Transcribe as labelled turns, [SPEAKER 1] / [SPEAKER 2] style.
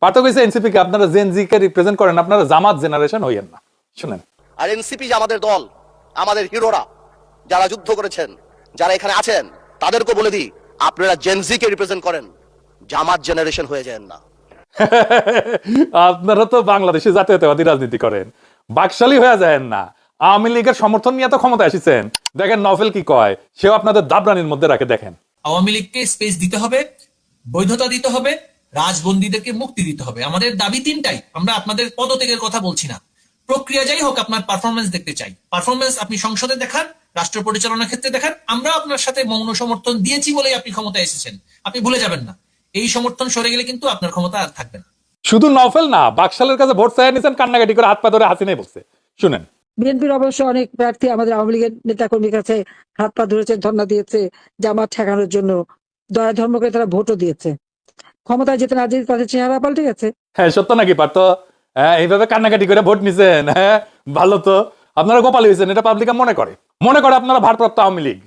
[SPEAKER 1] পার্থক্য হচ্ছে এনসিপি কে আপনারা জেন জি কে রিপ্রেজেন্ট করেন, আপনারা জামাত জেনারেশন হইয়েন না। শুনেন,
[SPEAKER 2] আর এনসিপি যে আমাদের দল, আমাদের হিরোরা যারা যুদ্ধ করেছেন, যারা এখানে আছেন, তাদেরকে বলে দিই, আপনারা জেনজি কে রিপ্রেজেন্ট করেন, জামাত জেনারেশন হয়ে যান না।
[SPEAKER 1] আপনারা তো বাংলাদেশে জাতীয়তাবাদী রাজনীতি করেন, বাকশালী হয়ে যায় না। আওয়ামী লীগের সমর্থন নিয়ে তো ক্ষমতা এসেছেন। দেখেন নভেল কি কয়, সেও আপনাদের দাবরানির মধ্যে রাখে। দেখেন,
[SPEAKER 3] আওয়ামী লীগকে স্পেস দিতে হবে, বৈধতা দিতে হবে, রাজবন্দীদেরকে মুক্তি দিতে হবে। আমাদের দাবি তিনটাই। আমরা আপনাদের পদত্যাগের কথা বলছি না। প্রক্রিয়া যাই হোক, আপনার পারফরমেন্স দেখতে চাই। পারফরমেন্স আপনি সংসদে দেখান, রাষ্ট্র পরিচালনার ক্ষেত্রে দেখান। আমরা আপনার সাথে মৌন সমর্থন দিয়েছি বলেই আপনি ক্ষমতায় এসেছেন, আপনি ভুলে যাবেন না। এই সমর্থন সরে গেলে কিন্তু আপনার ক্ষমতা আর থাকবে না।
[SPEAKER 1] শুধু নভেল না, বাকশালের কাছে ভোট চাই নিয়েছেন, কান্নাকাটি করে হাত পা ধরে হাসিনাই বলছে। শুনেন,
[SPEAKER 4] বিএনপির অবশ্য অনেক প্রার্থী আমাদের আওয়ামী লীগের নেতাকর্মীর কাছে হাত পা ধরেছে, ধর্ণা দিয়েছে জামাত ঠেকানোর জন্য। দয়া ধর্মকে তারা ভোটও দিয়েছে। ক্ষমতায় যেতে না যেতে তাদের চেহারা পাল্টে গেছে।
[SPEAKER 1] হ্যাঁ সত্য নাকি পার্থ? হ্যাঁ, এইভাবে কান্নাকাটি করে ভোট নিছেন? হ্যাঁ ভালো তো, আপনারা গোপালী হয়েছেন, এটা পাবলিক মনে করে আপনারা ভারপ্রাপ্ত আওয়ামী লীগ।